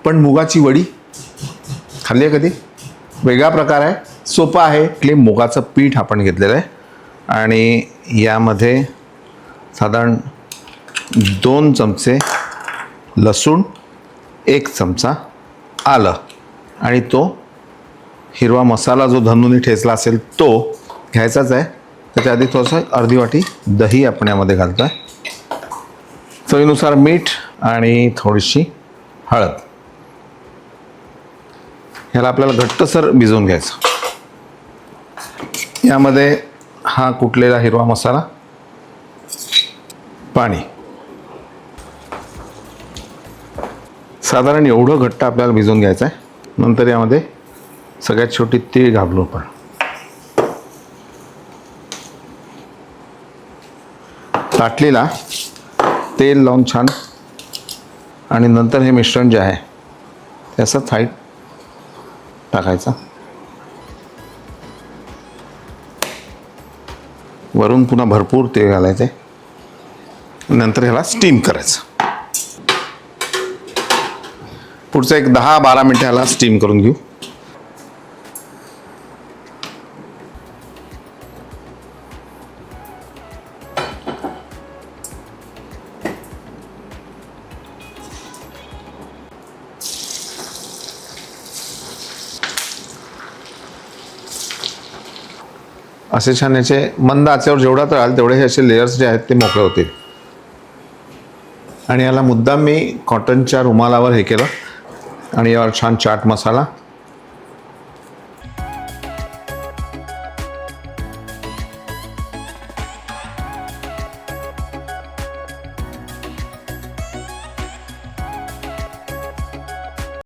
पण मुगाची वडी खाल्ली आहे कधी? वेगळा प्रकार आहे, सोपा आहे. मुगाचं पीठ आपण घेतलेलं आहे आणि यामध्ये साधारण 2 चमचे लसूण, 1 चमचा आलं आणि तो हिरवा मसाला जो धनुनी ठेचला असेल तो घ्यायचाच आहे. त्याच्या आधी थोडंसं अर्धी वाटी दही आपण यामध्ये घालतो आहे. चवीनुसार मीठ आणि थोडीशी हळद. ह्याला आपल्याला घट्टसर भिजवून घ्यायचं. यामध्ये हा कुटलेला हिरवा मसाला, पाणी, साधारण एवढं घट्ट आपल्याला भिजवून घ्यायचं आहे. नंतर यामध्ये सगळ्यात छोटी तीळ घालू आपण. ताटलीला तेल लावून छान आणि नंतर हे मिश्रण जे आहे ते असं थाईट टाकायचं. वरून पुन्हा भरपूर तेल घालायचे. नंतर ह्याला स्टीम करायचं. पुढचं एक 10-12 मिनिटं ह्याला स्टीम करून घेऊ. असे छान याचे मंद आचेवर जेवढा तळाल तेवढे हे असे लेयर्स जे आहेत ते मोकळे होतील. आणि याला मुद्दाम मी कॉटनच्या रुमालावर हे केलं आणि यावर छान चाट मसाला